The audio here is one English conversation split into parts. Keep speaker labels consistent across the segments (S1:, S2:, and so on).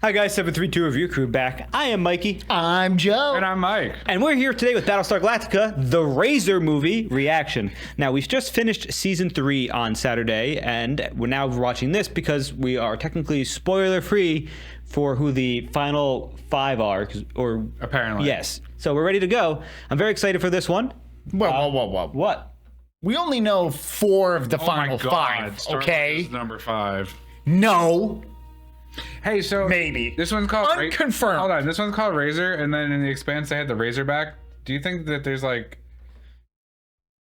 S1: Hi guys, 732 Review Crew back. I am Mikey.
S2: I'm Joe.
S3: And I'm Mike.
S1: And we're here today with Battlestar Galactica, the Razor movie reaction. Now, we've just finished season 3 on Saturday, and we're now watching this because we are technically spoiler-free for who the final 5 are, or...
S3: Apparently.
S1: Yes. So we're ready to go. I'm very excited for this one.
S2: Whoa.
S1: What?
S2: We only know 4 of the final 5,
S3: Star
S2: okay?
S3: Wars is number 5.
S2: No.
S3: Hey, so
S2: Maybe.
S3: this one's called
S2: Unconfirmed.
S3: Hold on, this one's called Razor, and then in the Expanse they had the Razorback. Do you think that there's like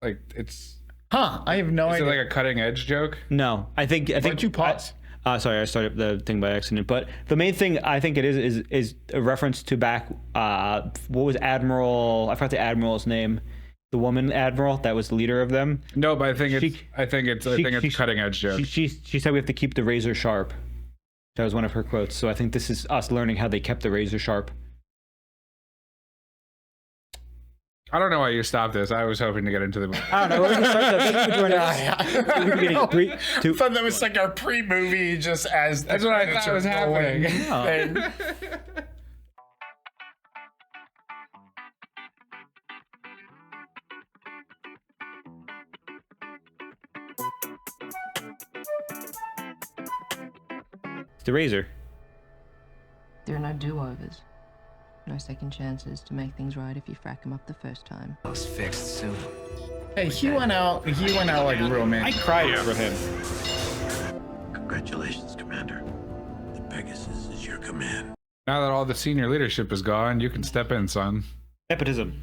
S3: it's
S2: Huh, I have no
S3: is it
S2: idea.
S3: like a cutting edge joke?
S1: No, I think
S2: Why'd you pause?
S1: Sorry, I started the thing by accident. But the main thing I think it is a reference to back. What was Admiral? I forgot the Admiral's name. The woman admiral that was the leader of them.
S3: No, but I think it's a cutting edge joke.
S1: She said we have to keep the razor sharp. That was one of her quotes. So I think this is us learning how they kept the razor sharp.
S3: I don't know why you stopped this. I was hoping to get into the movie.
S1: I don't know. We're gonna start the, thank you for joining us. We're getting 3, 2.
S2: I thought that was like our pre-movie, just as
S3: That's what I thought was happening.
S1: Oh. It's the razor.
S4: There are no do-overs. No second chances to make things right if you frack them up the first time.
S5: It's fixed soon.
S2: Hey, he went out like a real man.
S1: I cried for him.
S5: Congratulations, Commander. The Pegasus is your command.
S3: Now that all the senior leadership is gone, you can step in, son.
S1: Nepotism.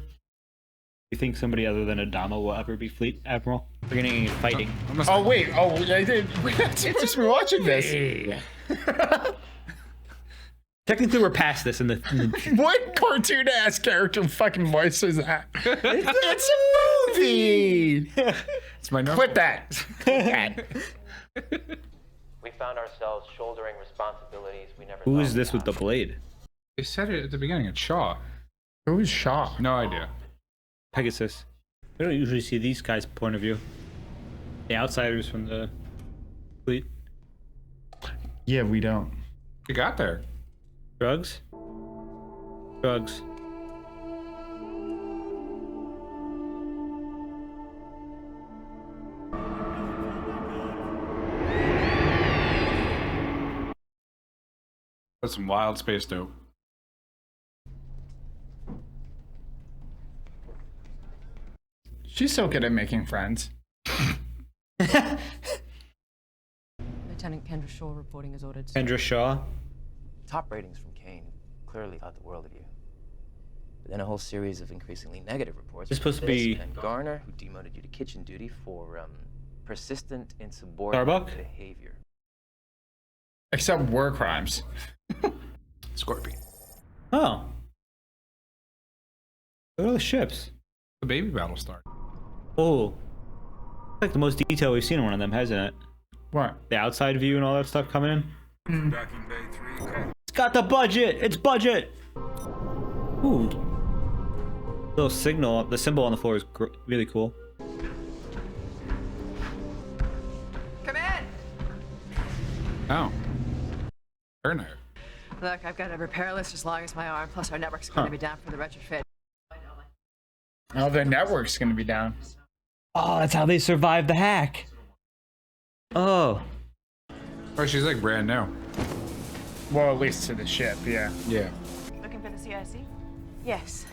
S1: You think somebody other than Adama will ever be fleet admiral? We're getting fighting.
S2: Oh wait, I did. We're not supposed to be watching this.
S1: Technically, we're past this in the
S2: What cartoon ass character fucking voice is that? It's a movie.
S3: It's my
S2: Quit that.
S6: We found ourselves shouldering responsibilities we never
S1: Who
S6: thought
S1: is this
S6: we'd
S1: with the
S6: have.
S1: blade?
S3: They said it at the beginning. It's Shaw.
S2: Who's Shaw?
S3: No idea.
S1: Pegasus. We don't usually see these guys' point of view. The outsiders from the fleet.
S2: Yeah, we don't.
S3: You got there.
S1: Drugs? Drugs.
S3: That's some wild space dope.
S2: She's so good at making friends.
S4: Lieutenant Kendra Shaw reporting as ordered.
S1: Kendra Shaw.
S6: Top ratings from Kane clearly thought the world of you. But then a whole series of increasingly negative reports.
S1: It's supposed to
S6: from
S1: be-
S6: Fisk and Garner, who demoted you to kitchen duty for persistent insubordinate
S1: Starbuck?
S6: behavior.
S2: Except war crimes.
S3: Scorpion.
S1: Oh. Look at all the ships.
S3: The baby Battlestar.
S1: Oh. Like the most detail we've seen in one of them, hasn't it?
S2: What?
S1: The outside view and all that stuff coming in. It's got the budget! It's budget! Ooh. Little signal, the symbol on the floor is really cool.
S3: Oh. Turner.
S7: Look, I've got a repair list as long as my arm, plus our network's going to be down for the retrofit.
S2: Oh, their network's gonna be down.
S1: Oh, that's how they survived the hack. Oh.
S3: Oh, she's like brand new.
S2: Well, at least to the ship, yeah.
S3: Yeah.
S7: Looking for the CIC?
S4: Yes.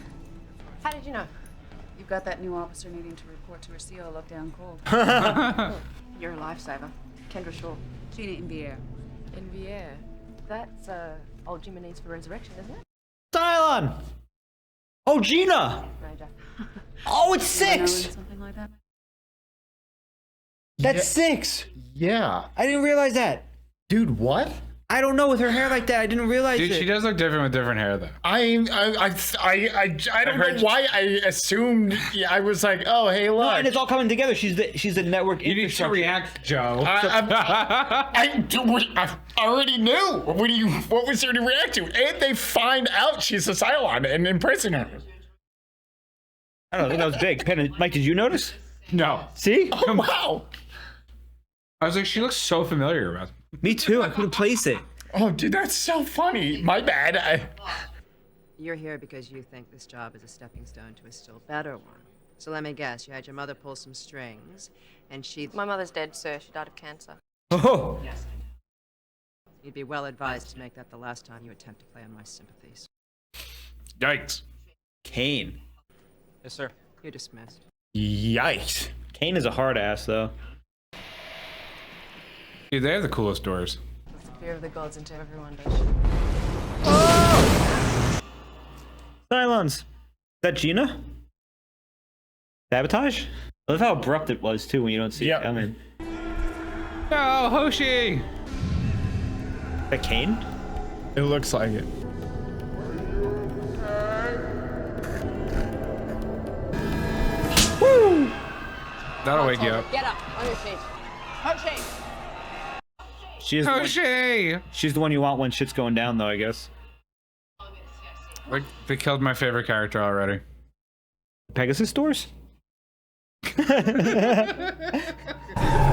S4: How did you know?
S8: You've got that new officer needing to report to her CO lockdown call.
S7: You're a lifesaver. Kendra Shaw.
S8: Gina in the air.
S4: In Vier. That's old Jimenez for resurrection, isn't it?
S1: Cylon! Oh, Gina!
S4: Major.
S1: Oh, it's
S8: You know
S1: 6!
S8: something like that?
S1: That's 6!
S2: Yeah.
S1: I didn't realize that.
S2: Dude, what?
S1: I don't know, with her hair like that, I didn't realize
S3: Dude,
S1: it.
S3: she does look different with different hair though.
S2: I don't know why I assumed. Yeah, I was like, oh, hey, look.
S1: No, and it's all coming together. She's the network
S3: You need to
S1: infrastructure.
S3: react, Joe.
S2: I already knew. What was there to react to? And they find out she's a Cylon and imprison her.
S1: I don't know, that was big. Mike, did you notice?
S3: No.
S1: See?
S2: Oh, wow.
S3: I was like, she looks so familiar.
S1: Me too, I couldn't place it.
S2: Oh, dude, that's so funny. My bad.
S7: You're here because you think this job is a stepping stone to a still better one. So let me guess, you had your mother pull some strings, and she...
S9: My mother's dead, sir. She died of cancer.
S1: Oh,
S7: You'd be well advised to make that the last time you attempt to play on my sympathies.
S2: Yikes.
S1: Kane.
S6: Yes, sir.
S7: You're dismissed.
S2: Yikes.
S1: Kane is a hard ass though.
S3: Dude, they have the coolest doors.
S9: It's the fear of the gods into everyone does.
S1: Cylons. Is that Gina? Sabotage? I love how abrupt it was too when you don't see it coming.
S3: No, Hoshi!
S1: Is that Kane?
S2: It looks like it.
S1: Woo!
S3: That'll wake you up.
S9: Get up on your feet. Hoshi!
S1: She is
S3: Hoshi!
S1: she's the one you want when shit's going down though, I guess.
S3: Like, they killed my favorite character already.
S1: Pegasus doors?
S2: That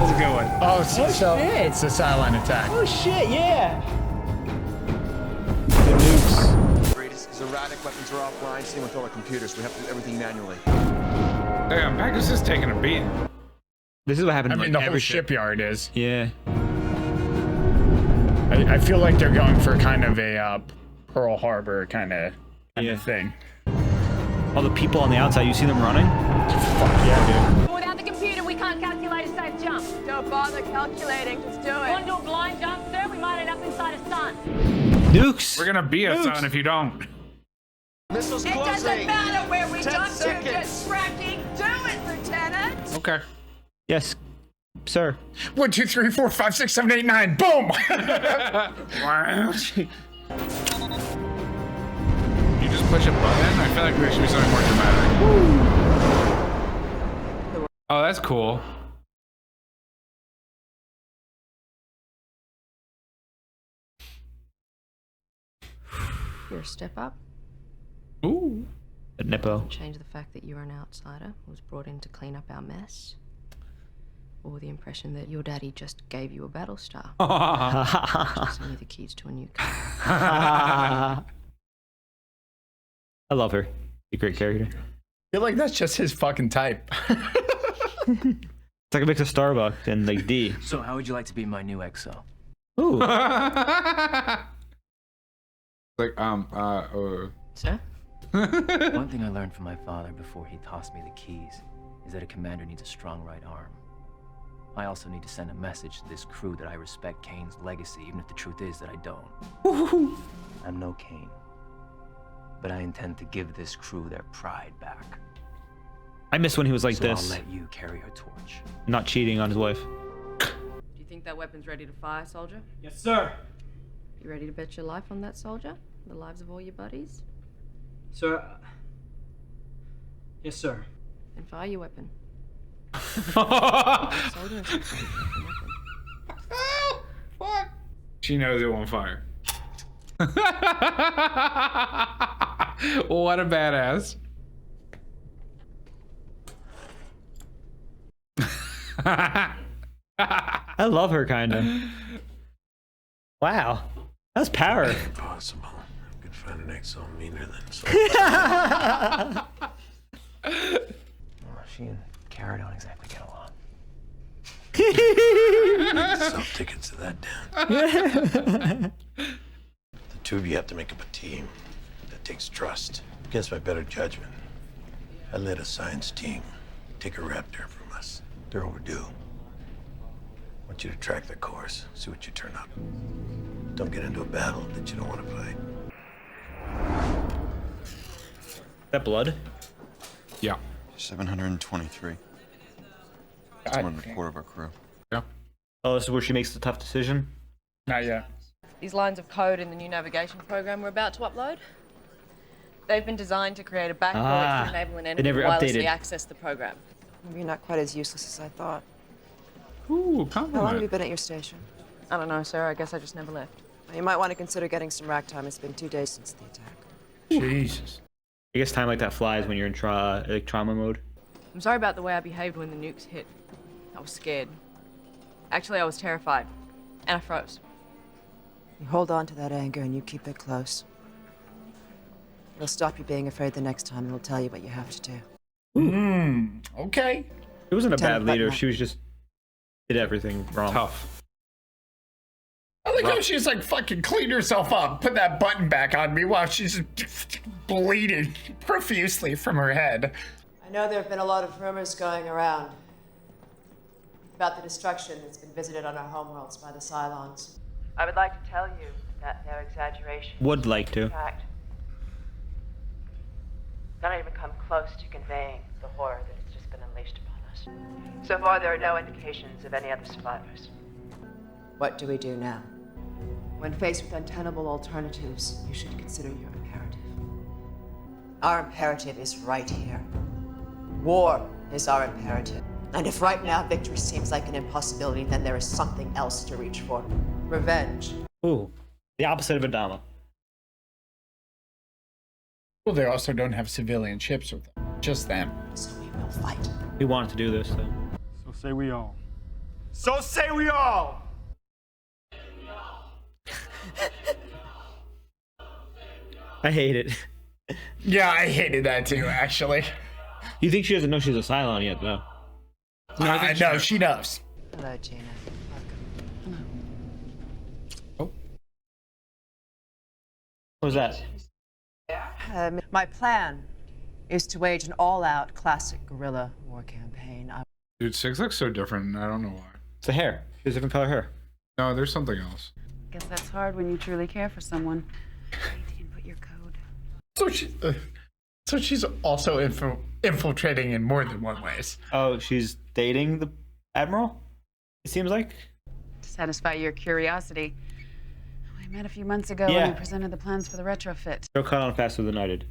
S2: was a good one. Oh, so
S1: shit.
S2: it's a silent attack.
S1: Oh shit, yeah! The nukes.
S10: Greatest is erratic, weapons are offline, same with all our computers. We have to do everything manually.
S3: Damn, Pegasus is taking a beat.
S1: This is what happened
S2: I
S1: in
S2: mean,
S1: like,
S2: the whole
S1: every ship.
S2: shipyard is.
S1: Yeah.
S2: I feel like they're going for kind of a Pearl Harbor kind of thing.
S1: All the people on the outside, you see them running?
S2: Fuck yeah, dude.
S9: Without the computer, we can't calculate a safe jump.
S7: Don't bother calculating, just do it.
S9: Want to do a blind jump, sir? We might end up inside a sun.
S1: Nukes!
S3: We're gonna be a son if you don't.
S10: Missiles
S7: It
S10: closing!
S7: doesn't matter where we
S10: 10
S7: jump to,
S10: seconds.
S7: just tracking. Do it, Lieutenant!
S3: Okay.
S1: Yes, sir.
S2: 1, 2, 3, 4, 5, 6, 7, 8, 9. Boom!
S3: You just push a button? I feel like there should be something more dramatic. Oh, that's cool.
S4: You're a step up.
S3: Ooh.
S1: A Nippo.
S4: Change the fact that you're an outsider who was brought in to clean up our mess. Or the impression that your daddy just gave you a Battlestar. Just sent you the keys to a new car.
S1: I love her. She's a great character.
S2: I feel like that's just his fucking type.
S1: It's like a mix of Starbucks and like D.
S6: So, how would you like to be my new XO?
S1: Ooh.
S3: Like,
S4: Sir?
S6: One thing I learned from my father before he tossed me the keys is that a commander needs a strong right arm. I also need to send a message to this crew that I respect Kane's legacy, even if the truth is that I don't. I'm no Kane, but I intend to give this crew their pride back.
S1: I miss when he was like
S6: So
S1: this,
S6: I'll let you carry her torch.
S1: not cheating on his wife.
S4: Do you think that weapon's ready to fire, soldier?
S11: Yes, sir.
S4: You ready to bet your life on that, soldier? The lives of all your buddies?
S11: Sir. Yes, sir.
S4: Then fire your weapon. Soldier is
S3: fuck. She knows it won't fire. What a badass.
S1: I love her kind of. Wow. That's power.
S5: Impossible. I could find an exo meaner than so.
S6: Well, she and Kara don't exactly get along.
S5: Sell tickets to that down. The two of you have to make up a team. That takes trust. Against my better judgment, I led a science team take a raptor from us. They're overdue. I want you to track their course, see what you turn up. Don't get into a battle that you don't want to fight.
S1: That blood?
S3: Yeah.
S12: 723. That's more than a quarter of our crew.
S3: Yeah.
S1: Oh, this is where she makes the tough decision?
S2: Not yet.
S9: These lines of code in the new navigation program we're about to upload, they've been designed to create a backdoor to enable an enemy to
S1: never
S9: wirelessly
S1: updated.
S9: access the program.
S7: Maybe you're not quite as useless as I thought.
S3: Ooh,
S7: How long have you
S3: compliment.
S7: been at your station?
S9: I don't know, sir. I guess I just never left.
S7: You might want to consider getting some rack time. It's been 2 days since the attack.
S2: Jesus.
S1: I guess time like that flies when you're in trauma mode.
S9: I'm sorry about the way I behaved when the nukes hit. I was scared. Actually, I was terrified. And I froze.
S7: You hold on to that anger and you keep it close. It'll stop you being afraid the next time, and it'll tell you what you have to do.
S2: Okay.
S1: It wasn't a
S7: Lieutenant
S1: bad leader.
S7: Button.
S1: She was just did everything wrong.
S3: Tough.
S2: I like how she's like fucking cleaned herself up, put that button back on me while she's bleeding profusely from her head.
S7: I know there have been a lot of rumors going around about the destruction that's been visited on our homeworlds by the Cylons. I would like to tell you that their exaggeration
S1: Would like to.
S7: fact not even come close to conveying the horror that has just been unleashed upon us. So far, there are no indications of any other survivors. What do we do now? When faced with untenable alternatives, you should consider your imperative. Our imperative is right here. War is our imperative. And if right now victory seems like an impossibility, then there is something else to reach for. Revenge.
S1: Ooh, the opposite of Adama.
S2: Well, they also don't have civilian ships with them. Just them.
S7: So we will fight.
S1: We wanted to do this, though.
S10: So say we all. So say we all!
S1: I hate it.
S2: Yeah, I hated that too, actually.
S1: You think she doesn't know she's a Cylon yet, though?
S2: No, she knows.
S7: Hello, Gina.
S1: What was that?
S7: My plan is to wage an all-out classic guerrilla war campaign.
S3: Dude, Six looks so different. I don't know why.
S1: It's the hair. She has different color hair.
S3: No, there's something else.
S8: Guess that's hard when you truly care for someone. Input your code.
S2: So she's also infiltrating in more than one ways.
S1: Oh, she's dating the Admiral? It seems like?
S8: To satisfy your curiosity. We met a few months ago
S1: Yeah.
S8: when we presented the plans for the retrofit.
S1: She'll cut on faster than I did.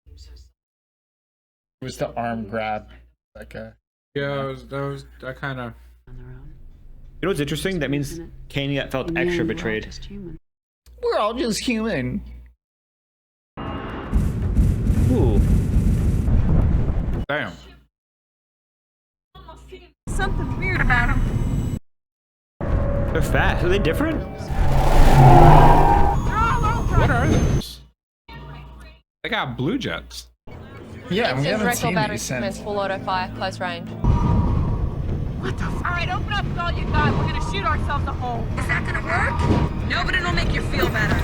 S2: It was the arm grab. Like a...
S3: Yeah, that kind of...
S8: On their own.
S1: You know what's interesting? That means Kane felt
S8: In the
S1: extra
S8: end, we're all
S1: betrayed.
S8: just human.
S2: We're all just human.
S1: Ooh.
S3: Damn.
S8: Something weird about him.
S1: They're fast. Are they different?
S3: What are those? They got blue jets.
S2: Yeah, we
S9: Says
S2: haven't
S9: rectal
S2: seen
S9: battery
S2: these
S9: commence
S2: since.
S9: full auto fire, close range.
S8: What the f? Alright, open up with all you got. We're gonna shoot ourselves a hole. Is that gonna work? No, but it'll make you feel better.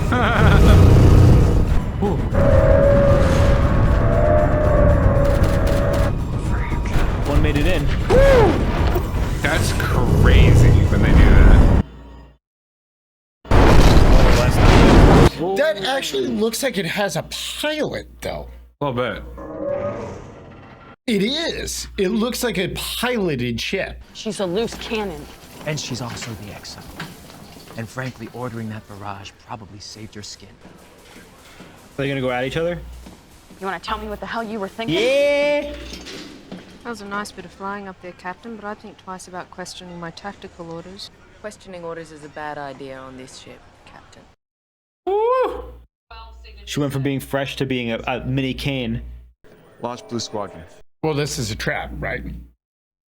S1: One made it in.
S3: That's crazy when they do that.
S2: That actually looks like it has a pilot, though.
S3: A little bit.
S2: It is. It looks like a piloted ship.
S8: She's a loose cannon.
S6: And she's also the XO. And frankly, ordering that barrage probably saved your skin.
S1: Are they gonna go at each other?
S8: You wanna tell me what the hell you were thinking?
S1: Yeah!
S4: That was a nice bit of flying up there, Captain, but I'd think twice about questioning my tactical orders.
S9: Questioning orders is a bad idea on this ship, Captain.
S1: Ooh. She went from being fresh to being a mini Kane.
S12: Launch Blue Squadron.
S2: Well, this is a trap, right?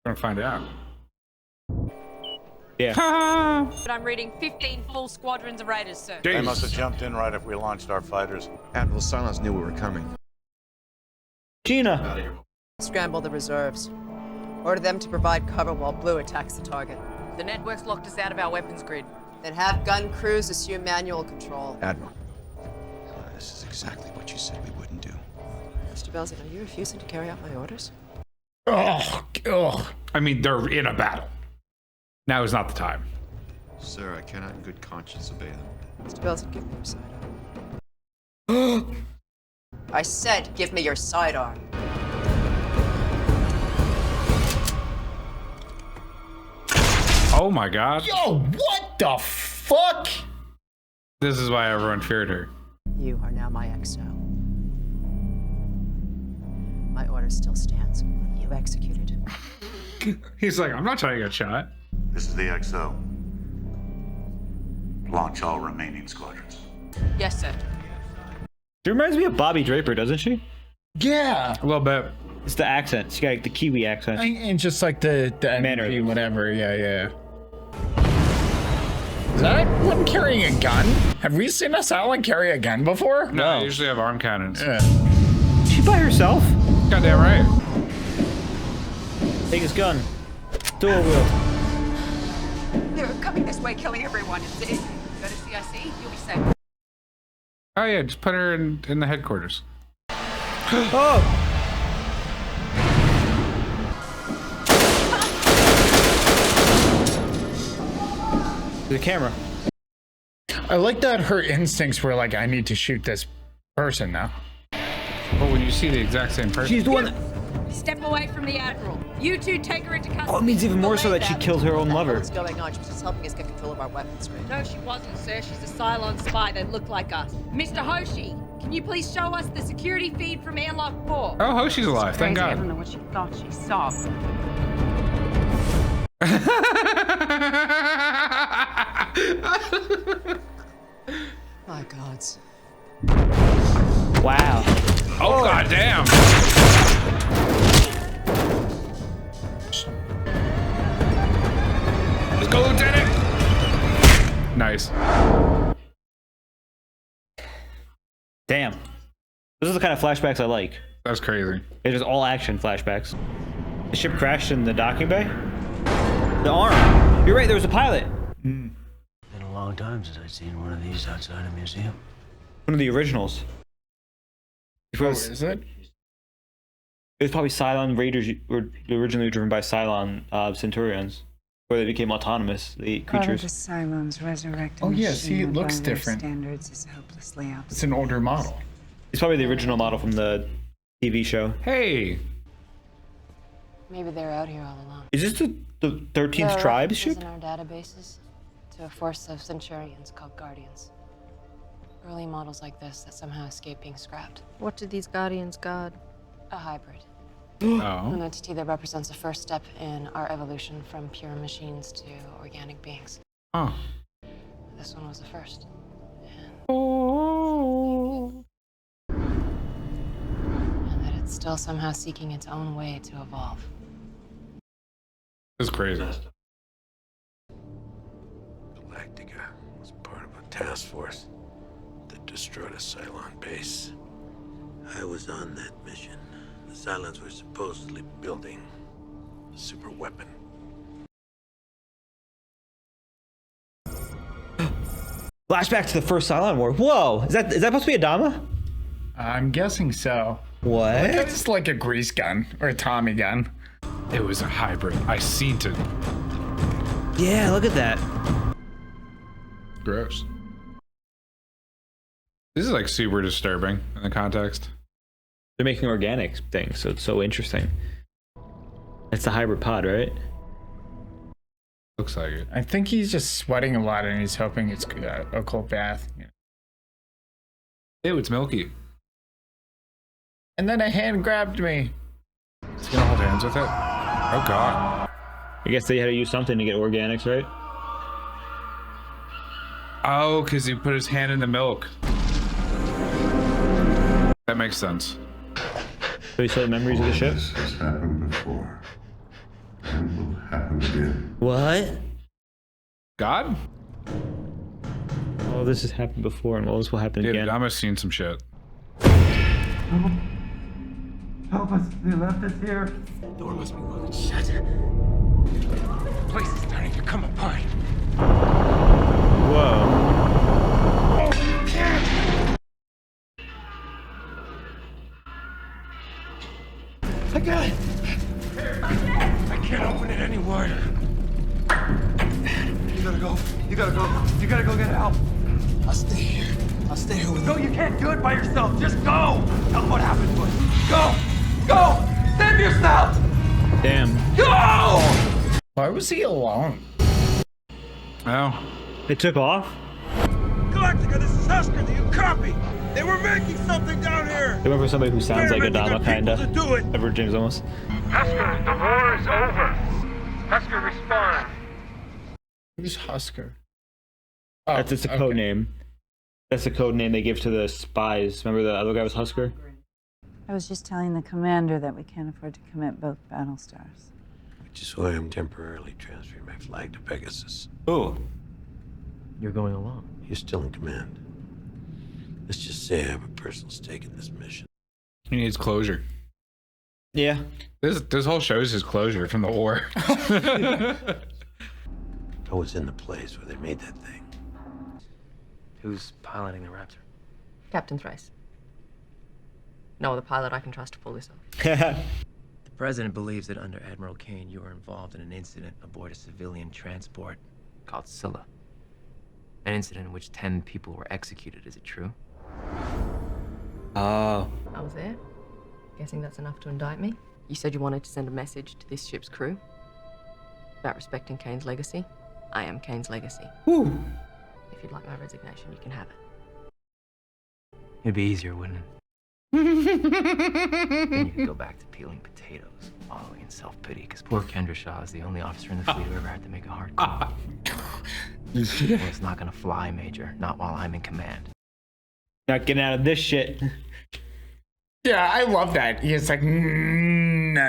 S3: Gonna find out.
S1: Yeah.
S9: But I'm reading 15 full squadrons of raiders, sir.
S5: They must have jumped in right after we launched our fighters.
S10: Admiral Silence knew we were coming.
S1: Gina.
S7: Scramble the reserves. Order them to provide cover while Blue attacks the target.
S9: The network's locked us out of our weapons grid.
S7: Then have gun crews assume manual control.
S10: Admiral. This is exactly what you said we wouldn't do.
S7: Mr. Belzen, are you refusing to carry out my orders?
S2: Oh.
S3: I mean, they're in a battle. Now is not the time.
S12: Sir, I cannot in good conscience obey them.
S7: Mr. Belzen, give me your sidearm. I said, give me your sidearm.
S3: Oh my god.
S2: Yo, what the fuck?
S3: This is why everyone feared her.
S7: You are now my XO. My order still stands. You executed.
S3: He's like, I'm not trying to get shot.
S11: This is the XO. Launch all remaining squadrons.
S9: Yes, sir.
S1: She reminds me of Bobby Draper, doesn't she?
S2: Yeah.
S3: A little bit.
S1: It's the accent. She got like, the Kiwi accent.
S2: And just like the
S1: Manner.
S2: energy, whatever. Yeah. Is that one carrying a gun? Have we seen a Cylon carry a gun before?
S3: No, they usually have arm cannons.
S2: Yeah.
S1: She by herself?
S3: Goddamn right.
S1: Take his gun. Dual wield.
S8: They're coming this way, killing everyone. Go to CIC, you'll be safe.
S3: Oh yeah, just put her in the headquarters.
S1: Oh! The camera.
S2: I like that her instincts were like, I need to shoot this person now.
S3: Well, when you see the exact same person.
S1: She's the one that...
S8: Step away from the Admiral. You two take her into custody.
S1: Oh, it means even more so that she killed her own lover.
S7: What's going on? She was just helping us get control of our weapons, right?
S8: No, she wasn't, sir. She's a Cylon spy that looked like us. Mr. Hoshi, can you please show us the security feed from Airlock 4?
S3: Oh, Hoshi's alive. Thank
S8: I
S3: God.
S8: don't know what she thought she saw.
S7: My gods.
S1: Wow.
S3: Oh, God damn. Let's go, Lieutenant. Nice.
S1: Damn. Those are the kind of flashbacks I like.
S3: That's crazy.
S1: They're just all action flashbacks. The ship crashed in the docking bay? The arm. You're right, there was a pilot.
S5: Been a long time since I've seen one of these outside a museum.
S1: One of the originals.
S2: Is it?
S1: It was probably Cylon Raiders were originally driven by Cylon Centurions, where they became autonomous, the creatures.
S13: The Cylons resurrected.
S2: Oh yeah, see, it looks different.
S13: Standards is hopelessly out.
S2: It's an older model.
S1: It's probably the original model from the TV show.
S3: Hey.
S4: Maybe they're out here all along.
S1: Is this the 13th tribe ship?
S4: In our databases to a force of Centurions called Guardians. Early models like this that somehow escape being scrapped. What did these Guardians guard? A hybrid. An entity that represents the first step in our evolution from pure machines to organic beings.
S3: Oh.
S4: This one was the first. And that it's still somehow seeking its own way to evolve.
S3: This is crazy.
S5: Galactica was part of a task force that destroyed a Cylon base. I was on that mission. The Cylons were supposedly building a super weapon.
S1: Flashback to the first Cylon War. Whoa! Is that supposed to be Adama?
S2: I'm guessing so.
S1: What?
S2: It's like a grease gun or a Tommy gun.
S3: It was a hybrid. I seen it.
S1: Yeah, look at that.
S3: Gross. This is like super disturbing in the context.
S1: They're making organic things, so it's so interesting. It's the hybrid pod, right?
S3: Looks like it.
S2: I think he's just sweating a lot and he's hoping it's a cold bath. Yeah.
S3: Ew, it's milky.
S2: And then a hand grabbed me.
S3: Is he gonna hold hands with it? Oh God.
S1: I guess they had to use something to get organics, right?
S3: Oh, because he put his hand in the milk. That makes sense.
S1: So you saw the memories of the ship?
S14: This has happened before. And will happen again.
S1: What?
S3: God?
S1: Oh, this has happened before, and all this will happen again.
S3: I must have seen some shit.
S15: Help us. They left us here.
S5: The door must be locked shut. The place is starting to come apart.
S1: Whoa.
S5: I got it. I can't open it any wider.
S15: You gotta go. You gotta go. You gotta go get help.
S5: I'll stay here. I'll stay here with you.
S15: No, you can't do it by yourself. Just go. Tell them what happened to us. Go. Go. Save yourself.
S1: Damn.
S15: Go.
S2: Why was he alone?
S3: Oh.
S1: They took off?
S15: Galactica, this is Husker. Do you copy? They were making something down here.
S1: They went for somebody who sounds like Adama, kinda. Edward James almost.
S15: Husker, the war is over. Husker, respond.
S2: Who's Husker?
S1: That's just a code name. That's the code name they give to the spies. Remember the other guy was Husker?
S13: I was just telling the commander that we can't afford to commit both Battlestars.
S5: Which is why I'm temporarily transferring my flag to Pegasus.
S1: Oh.
S6: you're going along.
S5: You're still in command. Let's just say I have a personal stake in this mission.
S3: He needs closure.
S1: Yeah.
S3: This whole show is his closure from the war.
S5: I was in the place where they made that thing.
S6: Who's piloting the Raptor?
S9: Captain Thrace. No other pilot I can trust to pull this off.
S6: The president believes that under Admiral Kane, you were involved in an incident aboard a civilian transport called Scylla. An incident in which 10 people were executed. Is it true?
S1: Oh.
S9: I was there. Guessing that's enough to indict me. You said you wanted to send a message to this ship's crew about respecting Kane's legacy. I am Kane's legacy.
S1: Woo.
S9: If you'd like my resignation, you can have it.
S6: It'd be easier, wouldn't it? Then you could go back to peeling potatoes, wallowing in self-pity, because poor Kendra Shaw is the only officer in the fleet who ever had to make a hard call. Well, it's not gonna fly, Major. Not while I'm in command.
S1: Not getting out of this shit.
S2: Yeah, I love that. He's like, no.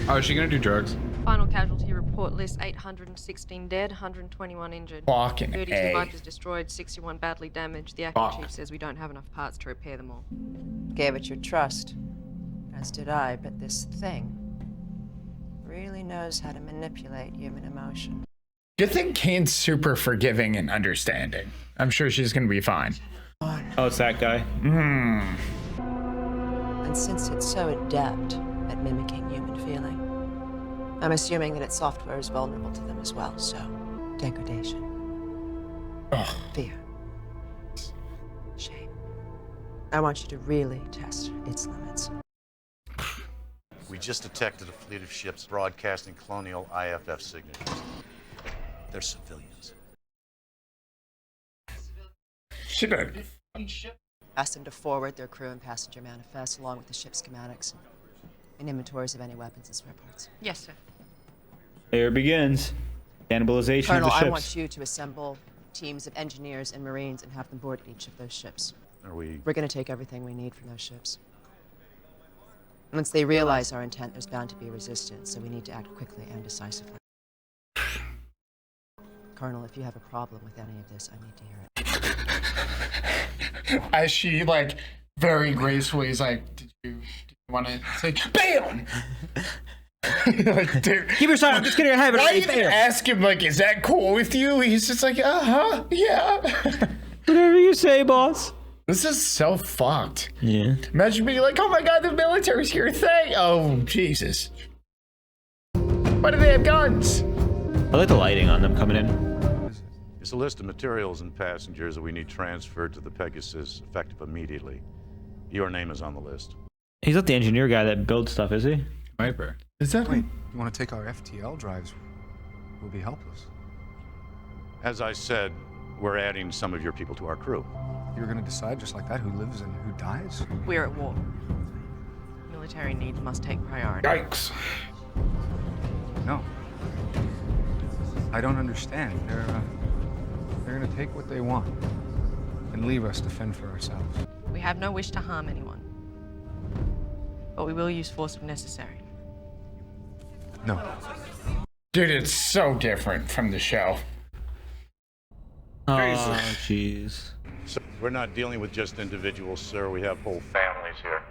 S3: Oh, is she gonna do drugs?
S4: Final casualty report lists 816 dead, 121 injured.
S2: Fucking
S4: 32
S2: A.
S4: Vipers destroyed, 61 badly damaged. The acting chief says we don't have enough parts to repair them all.
S7: Gave it your trust, as did I, but this thing really knows how to manipulate human emotion.
S2: Good thing Kane's super forgiving and understanding. I'm sure she's gonna be fine.
S1: Oh, it's that guy.
S7: And since it's so adept at mimicking human feeling, I'm assuming that its software is vulnerable to them as well, so degradation, fear, shame. I want you to really test its limits.
S11: We just detected a fleet of ships broadcasting colonial IFF signatures. They're civilians.
S2: She did.
S7: Ask them to forward their crew and passenger manifests along with the ship's schematics and inventories of any weapons and spare parts.
S9: Yes, sir.
S1: There it begins. Cannibalization
S7: Colonel,
S1: of the ships.
S7: I want you to assemble teams of engineers and Marines and have them board each of those ships. We're going to take everything we need from those ships. Once they realize our intent, there's bound to be resistance, so we need to act quickly and decisively. Colonel, if you have a problem with any of this, I need to hear it.
S2: As she, like, very gracefully is like, did you want to say, BAM! Like, dude.
S1: Keep your side. I'm just kidding. I have it.
S2: Why even ask him, like, is that cool with you? He's just like, yeah.
S1: Whatever you say, boss.
S2: This is so fucked.
S1: Yeah.
S2: Imagine being like, oh my god, the military's here. Oh, Jesus. Why do they have guns?
S1: I like the lighting on them coming in.
S11: It's a list of materials and passengers that we need transferred to the Pegasus, effective immediately. Your name is on the list.
S1: He's not the engineer guy that builds stuff, is he?
S3: Viper.
S2: Is that?
S16: Wait, you want to take our FTL drives? We'll be helpless.
S11: As I said, we're adding some of your people to our crew.
S16: You're going to decide just like that who lives and who dies?
S9: We're at war. Military needs must take priority.
S2: Yikes.
S16: No. I don't understand. They're going to take what they want and leave us to fend for ourselves.
S9: We have no wish to harm anyone, but we will use force if necessary.
S16: No.
S2: Dude, it's so different from the show.
S1: Oh, jeez.
S11: So we're not dealing with just individuals, sir. We have whole families here.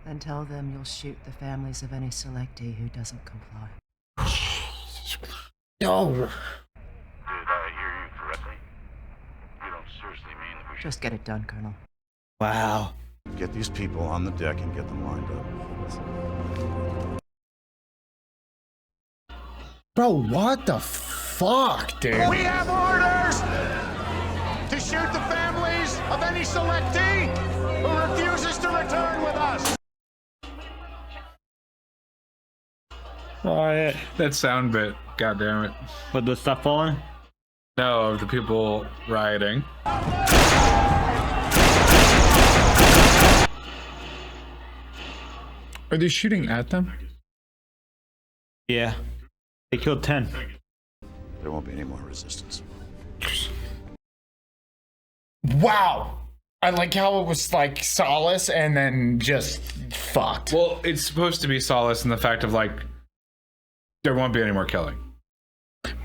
S7: Then tell them you'll shoot the families of any selectee who doesn't comply.
S2: No.
S11: Did I hear you correctly? You don't seriously mean that we should...
S7: Just get it done, Colonel.
S1: Wow.
S11: Get these people on the deck and get them lined up.
S2: Bro, what the fuck, dude?
S10: We have orders to shoot the families of any selectee who refuses to return with us.
S1: Quiet.
S3: That sound bit. God damn it.
S1: What, the stuff falling?
S3: No, of the people rioting.
S2: Are they shooting at them?
S1: Yeah. They killed 10.
S11: There won't be any more resistance.
S2: Wow. I like how it was like solace and then just fucked.
S3: Well, it's supposed to be solace in the fact of like, there won't be any more killing.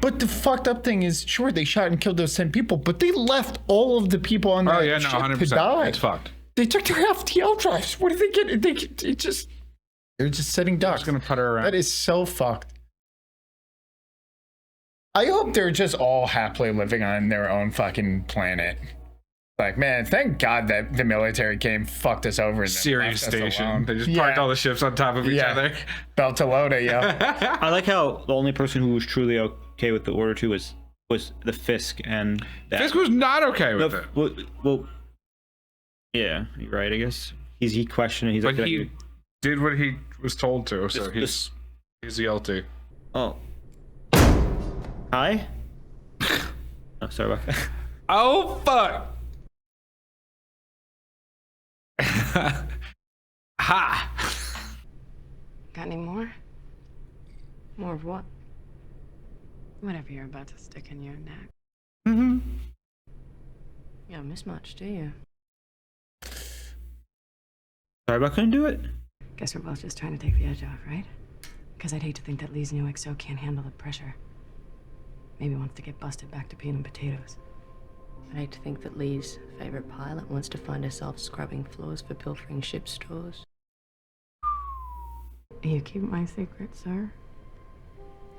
S2: But the fucked up thing is, sure, they shot and killed those 10 people, but they left all of the people on that ship to die.
S3: It's fucked.
S2: They took their FTL drives. What did they get? They're just sitting ducks.
S3: Just gonna put her around.
S2: That is so fucked. I hope they're just all happily living on their own fucking planet. Like, man, thank God that the military came, fucked us over. And
S3: Sirius Station. They just parked all the ships on top of each other.
S2: Beltalowda, yo.
S1: I like how the only person who was truly okay with the Order 2 was the Fisk, and
S3: Fisk was not okay with it.
S1: Well, yeah, you're right. I guess he questioned it. He's
S3: but
S1: like,
S3: he did what he was told to, so he's the LT.
S1: Oh, hi. Oh, sorry about that.
S3: Oh fuck. Ha.
S4: Got any more? More of what? Whatever you're about to stick in your neck.
S3: Mm-hmm.
S4: You don't miss much, do you?
S1: Sorry, couldn't do it.
S4: Guess we're both just trying to take the edge off, right? Because I'd hate to think that Lee's new XO can't handle the pressure. Maybe wants to get busted back to peeling potatoes. I'd hate to think that Lee's favorite pilot wants to find herself scrubbing floors for pilfering ship stores. You keep my secret, sir.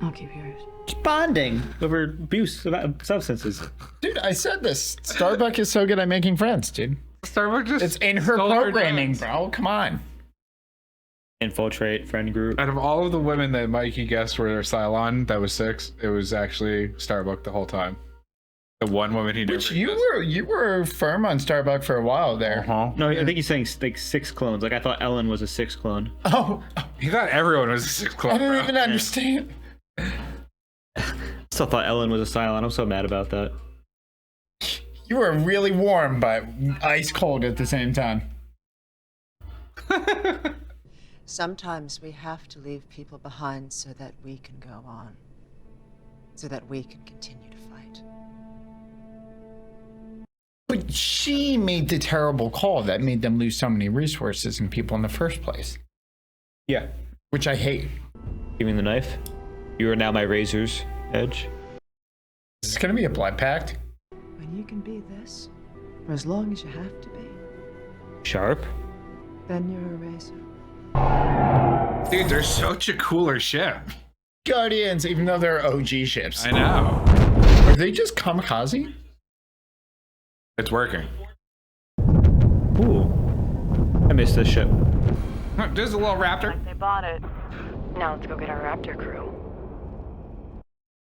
S4: I'll keep yours.
S1: Bonding over abuse of substances.
S2: Dude, I said this. Starbuck is so good at making friends, dude.
S3: Starbuck just
S2: it's in her programming, bro. Come on.
S1: Infiltrate friend group.
S3: Out of all of the women that Mikey guessed were Cylon, that was 6. It was actually Starbuck the whole time. The one woman he never.
S2: Which you were firm on Starbuck for a while there.
S1: No, I think he's saying like 6 clones. Like I thought Ellen was a 6 clone.
S2: Oh,
S3: he thought everyone was a 6 clone.
S2: I don't even understand.
S1: Still thought Ellen was a Cylon. I'm so mad about that.
S2: You were really warm, but ice cold at the same time.
S7: Sometimes we have to leave people behind so that we can go on. So that we can continue to fight.
S2: But she made the terrible call that made them lose so many resources and people in the first place.
S1: Yeah.
S2: Which I hate.
S1: Give me the knife. You are now my razor's edge.
S2: Is this gonna be a blood pact?
S7: When you can be this, for as long as you have to be,
S1: Sharp?
S7: then you're a razor.
S3: Dude, they're such a cooler ship.
S2: Guardians, even though they're OG ships.
S3: I know.
S2: Are they just kamikaze?
S3: It's working.
S1: Ooh. I missed this ship.
S3: There's a little raptor.
S4: They bought it. Now let's go get our Raptor crew.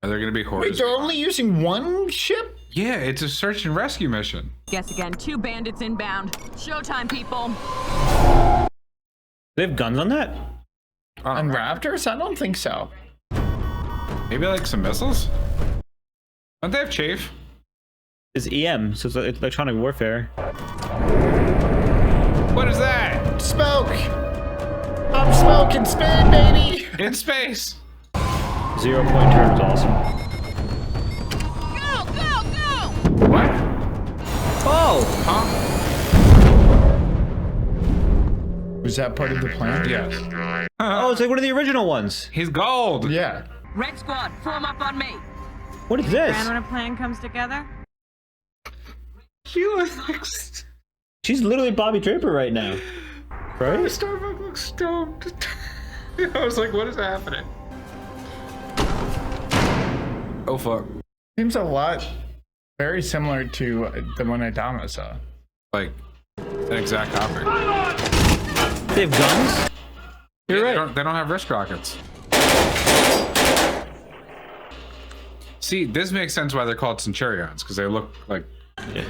S3: Are there gonna be horrors?
S2: Wait, they're only using one ship?
S3: Yeah, it's a search and rescue mission.
S8: Guess again, 2 bandits inbound. Showtime, people.
S1: They have guns on that?
S2: On Raptors? I don't think so.
S3: Maybe like some missiles? Don't they have chafe?
S1: It's EM, so it's electronic warfare.
S3: What is that?
S2: Smoke! I'm smoking spin, baby!
S3: In space!
S1: 0 point turn is awesome.
S8: Go, go, go!
S3: What?
S1: Oh!
S3: Huh?
S2: Was that part of the plan?
S3: Yes.
S1: Oh, it's like one of the original ones.
S3: He's gold!
S2: Yeah.
S8: Red Squad, form up on me.
S1: What is this?
S8: And when a plan comes together?
S3: She looks like...
S1: She's literally Bobby Draper right now. Right?
S3: Starbuck looks stoned. I was like, what is happening? Oh, fuck.
S2: Seems a lot very similar to the one Adama saw.
S3: Like, an exact copy.
S1: They have guns? You're right.
S3: They don't have wrist rockets. See, this makes sense why they're called Centurions, because they look like...
S1: Yeah.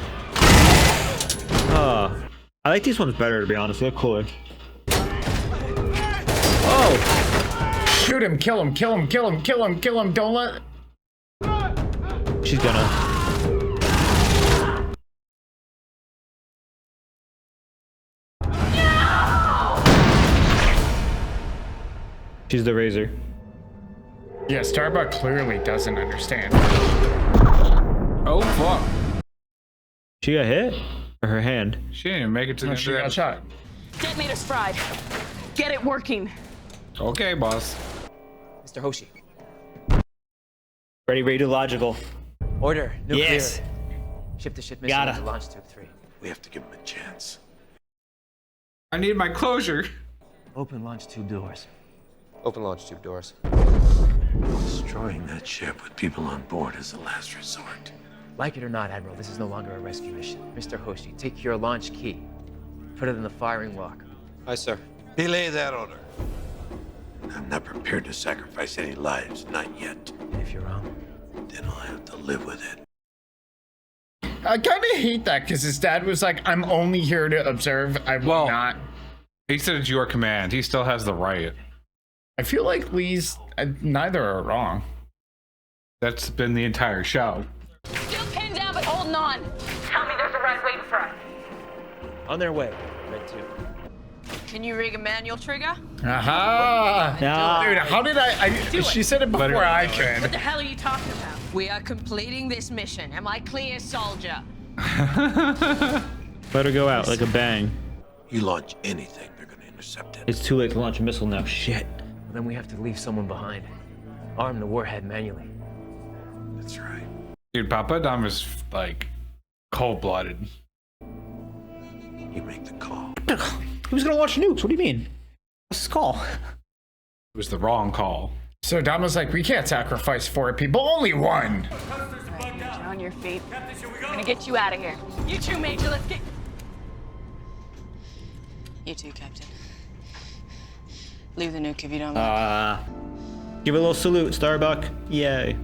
S1: I like these ones better, to be honest. They're cooler. Oh!
S2: Shoot him, kill him, kill him, kill him, kill him, kill him, don't let...
S1: She's gonna... She's the razor.
S2: Yeah, Starbuck clearly doesn't understand.
S3: Oh, fuck.
S1: She got hit? Or her hand?
S3: She didn't even make it to the end
S2: She
S3: of
S2: got
S3: that.
S2: shot.
S8: Detonators fried. Get it working.
S3: Okay, boss.
S17: Mr. Hoshi.
S1: Ready, radiological.
S6: Order. Nuclear.
S1: Yes.
S6: Ship-to-ship mission
S1: Gotta.
S6: into launch tube 3.
S5: We have to give him a chance.
S3: I need my closure.
S6: Open launch tube doors.
S17: Open launch tube doors.
S5: Destroying that ship with people on board is a last resort.
S6: Like it or not, Admiral, this is no longer a rescue mission. Mr. Hoshi, take your launch key. Put it in the firing lock.
S17: Aye, sir.
S5: Belay that order. I'm not prepared to sacrifice any lives, not yet.
S6: And if you're wrong,
S5: then I'll have to live with it.
S2: I kind of hate that because his dad was like, I'm only here to observe. I will not.
S3: He said it's your command. He still has the right.
S2: I feel like Lee's, neither are wrong.
S3: That's been the entire show.
S8: Still pinned down, but holding on. Tell me there's a red waiting for us.
S6: on their way. Red 2.
S8: Can you rig a manual trigger?
S2: Aha! Dude, how did she said it before I
S8: What
S2: could.
S8: the hell are you talking about? We are completing this mission. Am I clear, soldier?
S1: Let her go out like a bang.
S5: You launch anything, they're gonna intercept it.
S1: It's too late to launch a missile now. Shit.
S6: Then we have to leave someone behind. Arm the warhead manually.
S5: That's right.
S3: Dude, Papa Dom is like cold-blooded.
S5: You make the call.
S1: Who's gonna launch nukes? What do you mean? What's this call?
S3: It was the wrong call.
S2: So Dom was like, we can't sacrifice 4 people, only 1.
S8: Right, get you on your feet. We're gonna get you out of here. You too, Major. Let's get.
S4: You too, Captain. Leave the nuke if you don't like
S1: Give a little salute, Starbuck. Yay.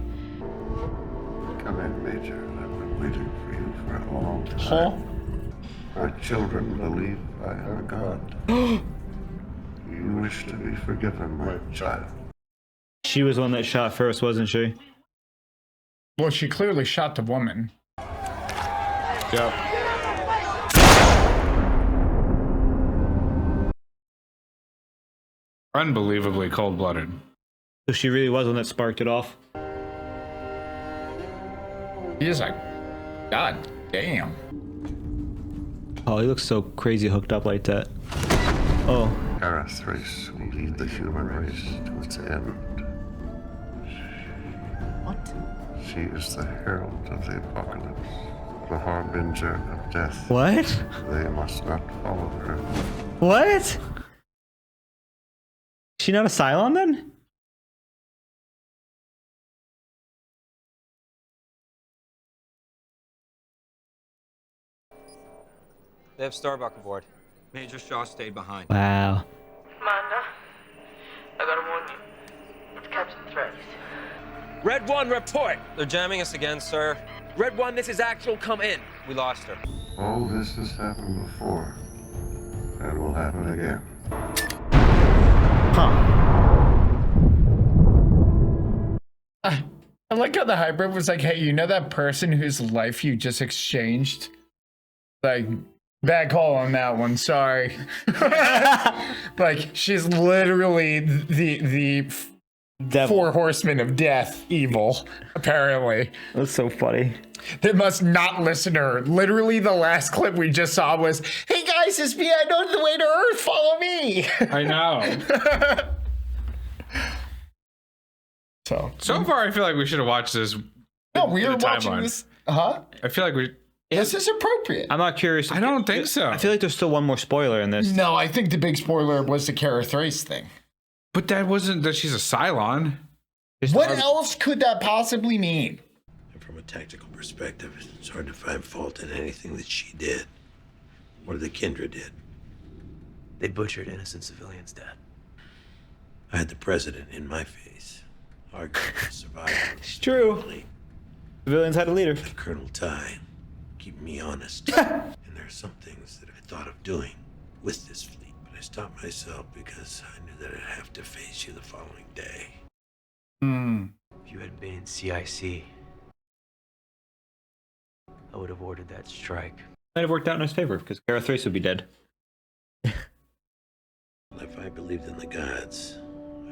S14: Come in, Major. I've been waiting for you for a long time.
S1: Huh?
S14: Our children believe I am a god. You wish to be forgiven, my child.
S1: She was the one that shot first, wasn't she?
S2: Well, she clearly shot the woman.
S3: Yep. Unbelievably cold-blooded.
S1: So she really was the one that sparked it off.
S2: He is like, God damn.
S14: Oh,
S1: he looks so crazy hooked up like that. Oh.
S14: Kara Thrace will lead the human race to its end.
S9: What?
S14: She is the herald of the apocalypse, the harbinger of death.
S1: What?
S14: They must not follow her.
S1: What? She not a Cylon then?
S17: They have Starbuck aboard. Major Shaw stayed behind.
S1: Wow.
S18: Commander, I gotta warn you. It's Captain Thrace.
S17: Red 1, report! They're jamming us again, sir. Red 1, this is actual. Come in. We lost her.
S14: All this has happened before, and will happen again.
S2: I like how the hybrid was like, hey, you know that person whose life you just exchanged? Like, bad call on that one, sorry. Like, she's literally the 4 horsemen of death, evil, apparently.
S1: That's so funny.
S2: They must not listen to her. Literally, the last clip we just saw was, hey guys, it's me, I know the way to Earth, follow me.
S3: I know. So far, I feel like we should have watched this.
S2: No, we
S3: in
S2: are
S3: the
S2: watching
S3: timeline.
S2: this. Huh?
S3: I feel like we.
S2: This is appropriate.
S1: I'm not curious.
S3: I don't think so.
S1: I feel like there's still one more spoiler in this.
S2: No, I think the big spoiler was the Kara Thrace thing.
S3: But that wasn't that she's a Cylon.
S2: What else could that possibly mean?
S5: And from a tactical perspective, it's hard to find fault in anything that she did or the Kindred did.
S6: They butchered innocent civilians, Dad.
S5: I had the president in my face, arguing for survival.
S1: It's true. Civilians had a leader.
S5: And Colonel Ty, keep me honest. And there are some things that I thought of doing with this fleet, but I stopped myself because I knew that I'd have to face you the following day.
S6: If you had been in CIC, I would have ordered that strike.
S1: Might have worked out in his favor because Kara Thrace would be dead.
S5: If I believed in the gods,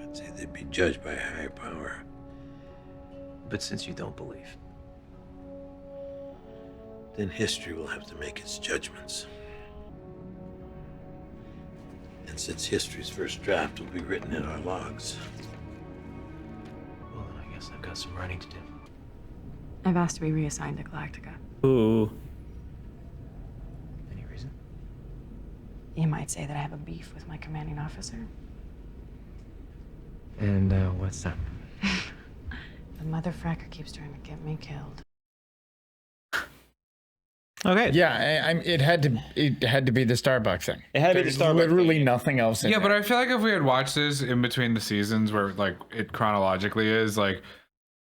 S5: I'd say they'd be judged by a higher power.
S6: But since you don't believe,
S5: then history will have to make its judgments. And since history's first draft will be written in our logs.
S6: well, then I guess I've got some writing to do.
S9: I've asked to be reassigned to Galactica.
S1: Ooh.
S9: Any reason? You might say that I have a beef with my commanding officer.
S6: And what's that?
S9: The motherfracker keeps trying to get me killed.
S1: Okay.
S2: Yeah, it had to be the Starbucks thing.
S1: It had to be the
S2: There's
S1: Starbucks
S2: literally nothing else in
S3: Yeah,
S2: it.
S3: but I feel like if we had watched this in between the seasons where like it chronologically is, like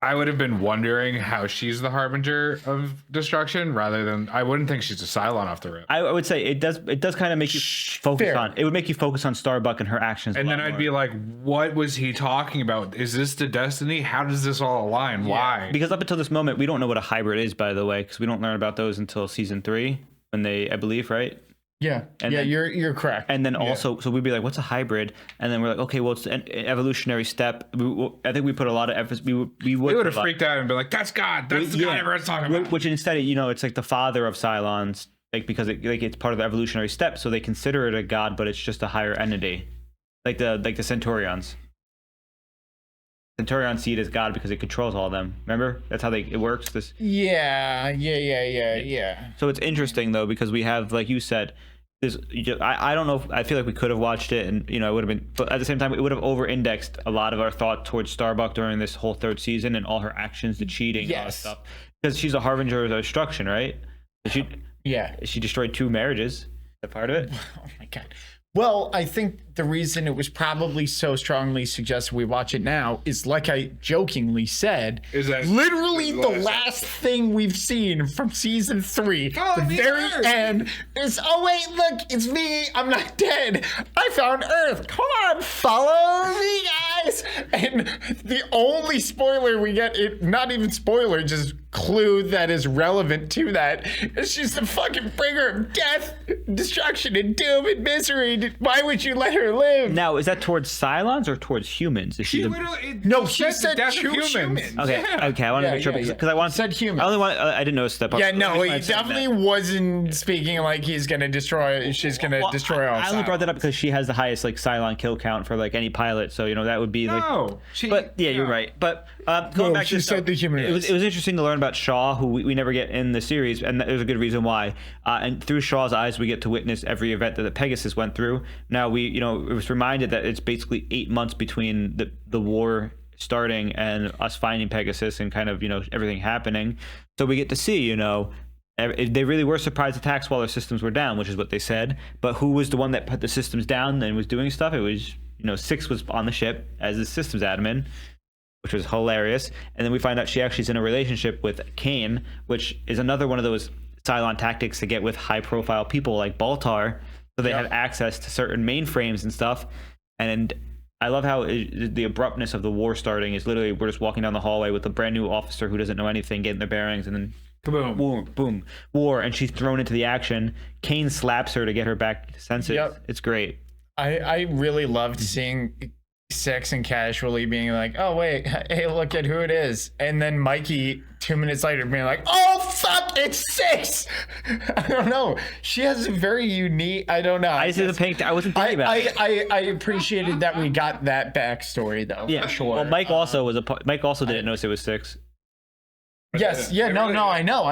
S3: I would have been wondering how she's the harbinger of destruction rather than I wouldn't think she's a Cylon off the rip.
S1: I would say it does kind of make you focus
S2: Fair.
S1: on it would make you focus on Starbuck and her actions.
S3: And then I'd be like, what was he talking about? Is this the destiny? How does this all align? Why?
S1: Because up until this moment, we don't know what a hybrid is, by the way, because we don't learn about those until season 3 when they, I believe, right?
S2: Yeah,
S1: And
S2: yeah,
S1: then-
S2: you're correct.
S1: And then
S2: Yeah.
S1: also, so we'd be like, what's a hybrid? And then we're like, okay, well, it's an evolutionary step. I think we put a lot of emphasis. We would
S3: They would have
S1: put a lot-
S3: freaked out and been like, that's God. That's the God everyone's talking about.
S1: Which instead, it's like the father of Cylons, like because it's part of the evolutionary step, so they consider it a god, but it's just a higher entity, like the Centaurians. Centaurians see it as God because it controls all of them. Remember, that's how it works.
S2: Yeah.
S1: So it's interesting though because we have, like you said, this. I don't know. I feel like we could have watched it, and it would have been. But at the same time, it would have over-indexed a lot of our thought towards Starbuck during this whole 3rd season and all her actions, the cheating, all that stuff. Because she's a harbinger of destruction, right? She destroyed 2 marriages. Is that part of it?
S2: Oh my God. Well, I think the reason it was probably so strongly suggested we watch it now is, like I jokingly said,
S3: is that
S2: literally the last thing we've seen from season 3. The very end is, oh wait, look, it's me. I'm not dead. I found Earth. Come on, follow me, guys. And the only spoiler we get, not even spoiler, just clue that is relevant to that, is she's the fucking bringer of death, destruction, and doom and misery. Why would you let her live?
S1: Now, is that towards Cylons or towards humans? Is she the...
S2: No, she said humans.
S1: Okay, I want to make sure because I want
S2: said humans.
S1: I didn't notice that part.
S2: Yeah, no, he definitely wasn't speaking like she's gonna destroy all.
S1: I only brought that up because she has the highest Cylon kill count for any pilot, so that would be you're right. But going back to
S2: said the human
S1: it was interesting to learn about Shaw, who we never get in the series, and there's a good reason why. And through Shaw's eyes, we get to witness every event that the Pegasus went through. Now it was reminded that it's basically 8 months between the war starting and us finding Pegasus and kind of everything happening. So we get to see they really were surprise attacks while their systems were down, which is what they said. But who was the one that put the systems down and was doing stuff? It was 6 was on the ship as the systems admin, which was hilarious. And then we find out she actually is in a relationship with Kane, which is another one of those Cylon tactics to get with high-profile people like Baltar, so they have access to certain mainframes and stuff. And I love how the abruptness of the war starting is literally we're just walking down the hallway with a brand new officer who doesn't know anything, getting their bearings, and then
S3: kaboom,
S1: boom, war, and she's thrown into the action. Kane slaps her to get her back to senses.
S2: Yep.
S1: It's great.
S2: I really loved seeing 6 and casually being like, oh wait, hey, look at who it is, and then Mikey 2 minutes later being like, oh fuck, it's 6. I don't know. She has a very unique. I don't know.
S1: I wasn't thinking about it.
S2: I appreciated that we got that backstory though.
S1: Yeah,
S2: for sure.
S1: Well, Mike also didn't notice it was 6.
S2: Yes, yeah, no, I know.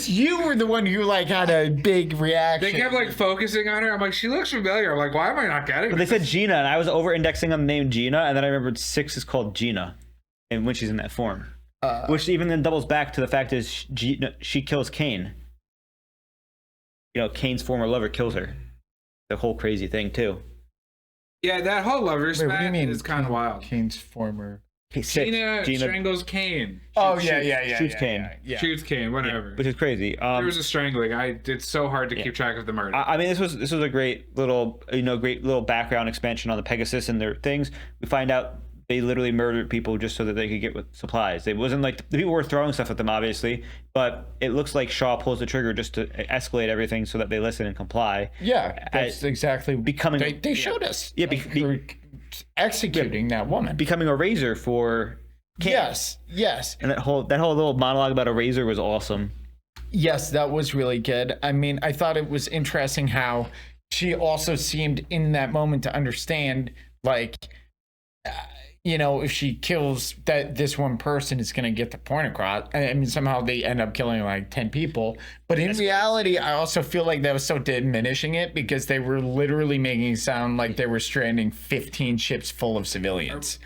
S2: You were the one who had a big reaction.
S3: They kept focusing on her. I'm like, she looks familiar. I'm like, why am I not getting
S1: But they said Gina, and I was over-indexing on the name Gina, and then I remembered 6 is called Gina, and when she's in that form, which even then doubles back to the fact is she kills Kane. Kane's former lover kills her. The whole crazy thing too.
S3: Yeah, that whole lovers
S2: Wait, what do you mean?
S3: is kind of wild.
S2: Kane's former.
S3: Gina strangles Kane.
S1: Shoots Kane.
S3: Shoots Kane. Whatever.
S1: Which is crazy.
S3: There was a strangling. It's so hard to keep track of the murder.
S1: I mean, this was a great little background expansion on the Pegasus and their things. We find out they literally murdered people just so that they could get with supplies. It wasn't like the people were throwing stuff at them, obviously, but it looks like Shaw pulls the trigger just to escalate everything so that they listen and comply.
S2: Yeah, that's exactly
S1: becoming.
S2: They showed us.
S1: Yeah,
S2: executing that woman,
S1: becoming a razor for Kane.
S2: Yes.
S1: And that whole little monologue about a razor was awesome.
S2: Yes, that was really good. I mean, I thought it was interesting how she also seemed in that moment to understand, you know, if she kills that this one person is going to get the point across. I mean, somehow they end up killing like 10 people. But in reality, I also feel like that was so diminishing it because they were literally making it sound like they were stranding 15 ships full of civilians.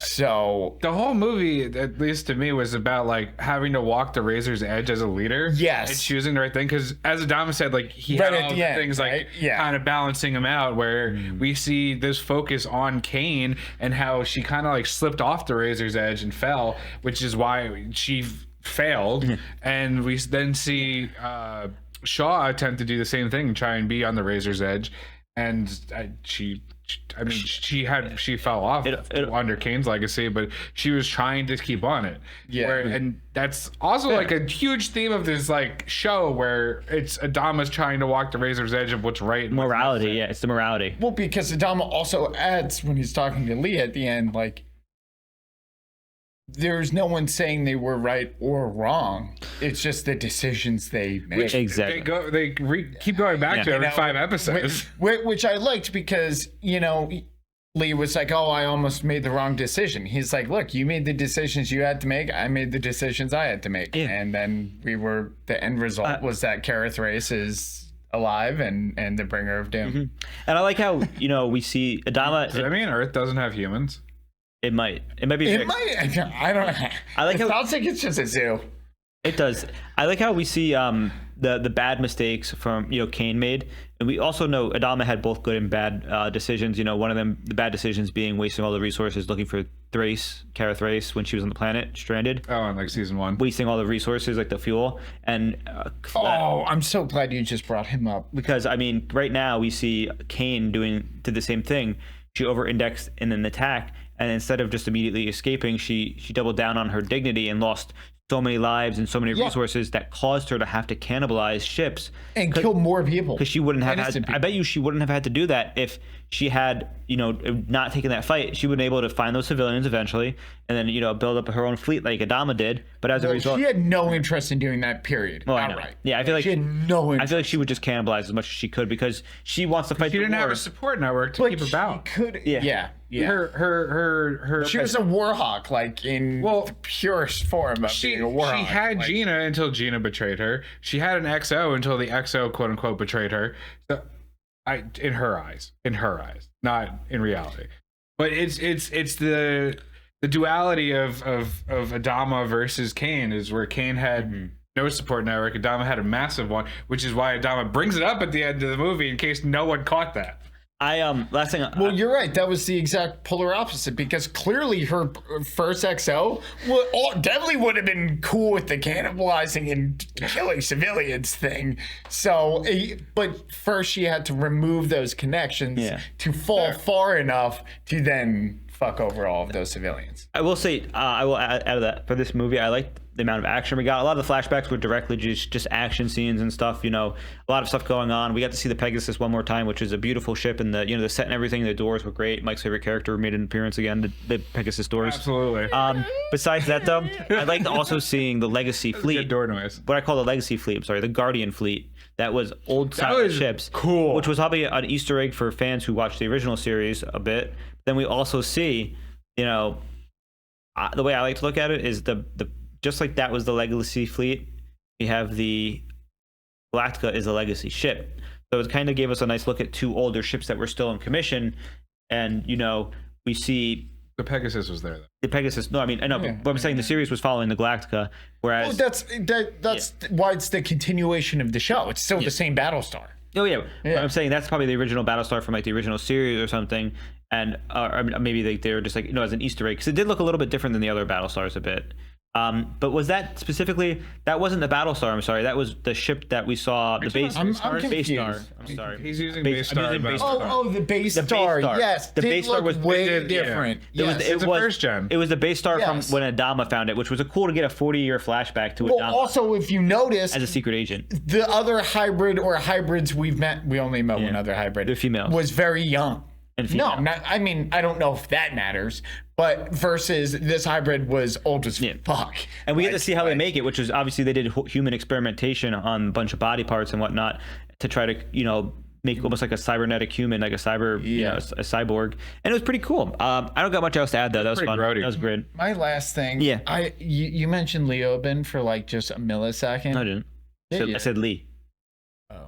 S2: So
S3: the whole movie, at least to me, was about like having to walk the razor's edge as a leader.
S2: Yes.
S3: And choosing the right thing. Because as Adama said, like he had all the things like kind of balancing him out, where we see this focus on Kane and how she kind of like slipped off the razor's edge and fell, which is why she failed. And we then see Shaw attempt to do the same thing, try and be on the razor's edge. And she fell off under Kane's legacy, but she was trying to keep on it.
S2: Yeah.
S3: And that's also like a huge theme of this like show where it's Adama's trying to walk the razor's edge of what's right. And
S1: morality. Yeah, it's the morality.
S2: Well, because Adama also adds when he's talking to Lee at the end, like, there's no one saying they were right or wrong. It's just the decisions they make.
S1: Exactly.
S3: They keep going back to every 5 episodes.
S2: Which I liked because, you know, Lee was like, oh, I almost made the wrong decision. He's like, look, you made the decisions you had to make. I made the decisions I had to make. Yeah. And then the end result was that Kara Thrace is alive and the bringer of doom.
S1: Mm-hmm. And I like how, you know, we see Adama.
S3: Does that mean Earth doesn't have humans?
S1: It might be.
S2: It might. I don't.
S1: I like how.
S2: Sounds like it's just a zoo.
S1: It does. I like how we see the bad mistakes from Kane made, and we also know Adama had both good and bad decisions. You know, one of them, the bad decisions being wasting all the resources looking for Kara Thrace when she was on the planet stranded.
S3: Oh, in like season 1,
S1: wasting all the resources like the fuel and.
S2: I'm so glad you just brought him up
S1: because I mean, right now we see Kane did the same thing. She over-indexed in an attack. And instead of just immediately escaping, she doubled down on her dignity and lost so many lives and so many resources that caused her to have to cannibalize ships
S2: and kill more people.
S1: Because she wouldn't have had. I bet you she wouldn't have had to do that if she had, not taken that fight. She would have been able to find those civilians eventually, and then build up her own fleet like Adama did. But as a result,
S2: she had no interest in doing that. Period.
S1: Well, I know.
S2: Outright.
S1: Yeah, I feel like
S2: she had no interest.
S1: I feel like she would just cannibalize as much as she could because she wants to fight.
S3: She didn't have a support network to keep her bound.
S2: Yeah.
S3: Her.
S2: She was a warhawk, like in the purest form of being a warhawk.
S3: She had Gina until Gina betrayed her. She had an XO until the XO quote unquote betrayed her. So, in her eyes, not in reality. But it's the duality of Adama versus Kane is where Kane had no support network. Adama had a massive one, which is why Adama brings it up at the end of the movie in case no one caught that.
S1: Last thing.
S2: Well, you're right. That was the exact polar opposite because clearly her first XO definitely would have been cool with the cannibalizing and killing civilians thing. So, but first she had to remove those connections to fall far enough to then fuck over all of those civilians.
S1: I will say, I will add to that for this movie. I liked the amount of action we got. A lot of the flashbacks were directly just action scenes and stuff. A lot of stuff going on. We got to see the Pegasus one more time, which is a beautiful ship, and the set and everything. The doors were great. Mike's favorite character made an appearance again. The Pegasus doors.
S3: Absolutely.
S1: Besides that, though, I liked also seeing the Legacy fleet.
S3: Good door noise.
S1: What I call the Legacy fleet. I'm sorry, the Guardian fleet. That was old silent ships.
S3: Cool.
S1: Which was probably an Easter egg for fans who watched the original series a bit. Then we also see, the way I like to look at it is the just like that was the Legacy fleet, we have the Galactica is a Legacy ship. So it kind of gave us a nice look at 2 older ships that were still in commission. And, we see...
S3: The Pegasus was there, though.
S1: The Pegasus... No, I know, but I'm saying the series was following the Galactica, whereas...
S2: Well, that's why it's the continuation of the show. It's still the same Battlestar.
S1: Oh, yeah. But I'm saying that's probably the original Battlestar from, the original series or something. And or maybe they were just, as an Easter egg. Because it did look a little bit different than the other Battlestars a bit. But was that specifically? That wasn't the Battlestar. I'm sorry. That was the ship that we saw. The base.
S2: I'm
S1: Base Star.
S2: confused.
S1: I'm sorry.
S3: He's using Base Star.
S2: Oh, the Base Star. Yes,
S1: the Base Star was
S2: way different.
S3: Yeah. It was the first gen.
S1: It was the Base Star from when Adama found it, which was cool to get a 40-year flashback to Adama.
S2: Well, also, if you notice,
S1: as a secret agent,
S2: the other hybrid or hybrids we only met one other hybrid.
S1: They're females.
S2: Was very young.
S1: And
S2: no, I don't know if that matters, but versus this hybrid was old as fuck.
S1: And we get to see how they make it, which is obviously they did human experimentation on a bunch of body parts and whatnot to try to, make almost like a cybernetic human, like a cyber, a cyborg, and it was pretty cool. I don't got much else to add though. That was fun. That was great.
S2: My last thing.
S1: Yeah.
S2: You mentioned Leoben for like just a millisecond.
S1: No, I didn't. I said Lee.
S2: Oh.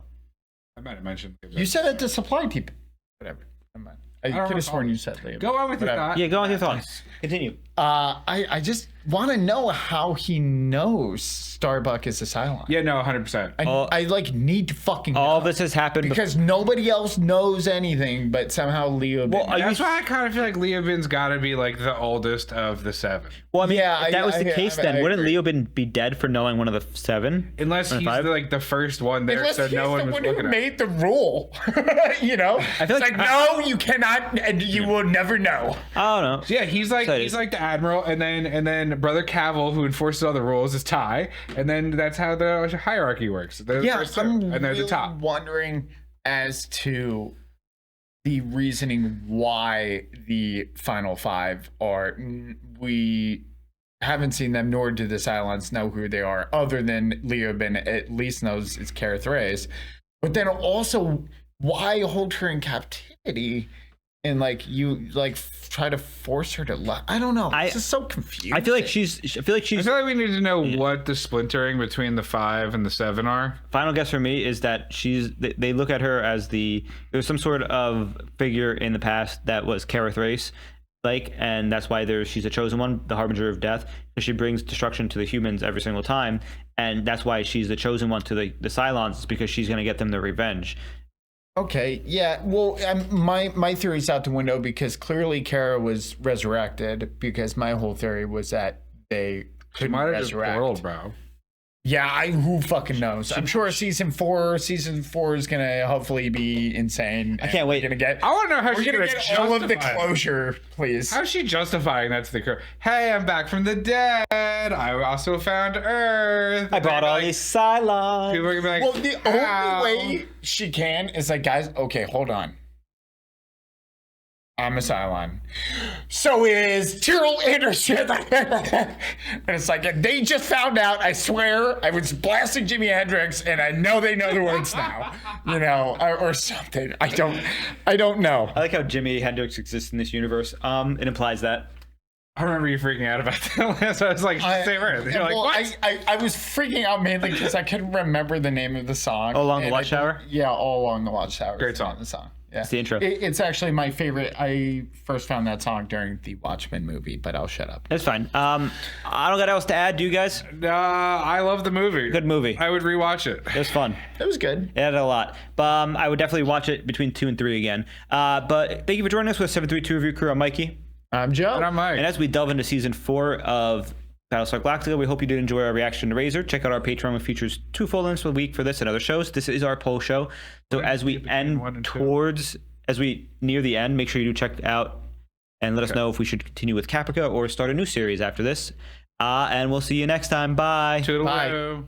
S3: I might have mentioned.
S2: You said it to supply people. Whatever. Never mind. I could have sworn you said Leoben.
S3: Go on with your thought.
S1: Yeah, go on with your thoughts. Continue.
S2: I just want to know how he knows Starbuck is a Cylon.
S3: Yeah, no, 100%.
S2: I like need to fucking know.
S1: All this has happened
S2: because nobody else knows anything, but somehow Leoben.
S3: Well, that's why I kind of feel like Leoben's got to be like the oldest of the 7.
S1: Well, I mean, if that was the case, then wouldn't Leoben be dead for knowing one of the 7?
S3: Unless he's like the first one there,
S2: Unless
S3: so
S2: he's
S3: no one
S2: the
S3: was
S2: one
S3: looking
S2: who
S3: at.
S2: made the rule.
S1: I feel
S2: it's like no, you cannot, and you will never know.
S1: I don't know.
S3: Yeah, he's like the admiral, and then Brother Cavill, who enforces all the rules, is Ty, and then that's how the hierarchy works. And they're the top.
S2: Wondering as to the reasoning why the final 5 are. We haven't seen them, nor do the Cylons know who they are, other than Leoben at least knows it's Kara Thrace. But then also, why hold her in captivity? And like you try to force her to I don't know. It's just so confusing.
S1: I feel like she's.
S3: I feel like we need to know what the splintering between the 5 and the 7 are.
S1: Final guess for me is that they look at her as there's some sort of figure in the past that was Kara Thrace, and that's why she's a chosen one, the harbinger of death, because she brings destruction to the humans every single time, and that's why she's the chosen one to the Cylons, because she's going to get them their revenge.
S2: Okay, yeah. Well, my theory's out the window because clearly Kara was resurrected. Because my whole theory was that they couldn't resurrect.
S3: Just portaled, bro.
S2: Yeah, who fucking knows? I'm sure season 4 is gonna hopefully be insane.
S1: I can't wait.
S2: I
S3: want to know how she's
S2: gonna get all of the
S3: justify it.
S2: closure, please.
S3: How's she justifying that to the crew? Hey, I'm back from the dead. I also found Earth.
S1: I brought all these Cylons.
S3: People are gonna be like,
S2: Well, the only way she can is like, guys, okay, hold on. I'm a Cylon. So is Tyrell Anderson. And it's like, they just found out, I swear, I was blasting Jimi Hendrix, and I know they know the words now. Or something. I don't know.
S1: I like how Jimi Hendrix exists in this universe. It implies that.
S3: I remember you freaking out about that. So I was like, same Earth. You're like, what?
S2: I was freaking out mainly because I couldn't remember the name of the song.
S1: All Along the Watchtower?
S2: Yeah, All Along the Watchtower.
S3: Great song.
S2: The song. Yeah.
S1: It's the intro.
S2: It's actually my favorite. I first found that song during the Watchmen movie, but I'll shut up.
S1: It's fine. I don't got else to add. Do you guys?
S3: I love the movie.
S1: Good movie.
S3: I would rewatch it.
S1: It was fun.
S2: It was good.
S1: It added a lot. But I would definitely watch it between 2 and 3 again. But thank you for joining us with 732 Review Crew. I'm Mikey.
S2: I'm Joe.
S3: And I'm Mike.
S1: And as we delve into season 4 of Battlestar Galactica, we hope you did enjoy our reaction to Razor. Check out our Patreon, which features 2 full lengths a week for this and other shows. This is our poll show. So as we near the end, make sure you do check out and let us know if we should continue with Caprica or start a new series after this. And we'll see you next time. Bye.
S3: Toodaloo.
S2: Bye.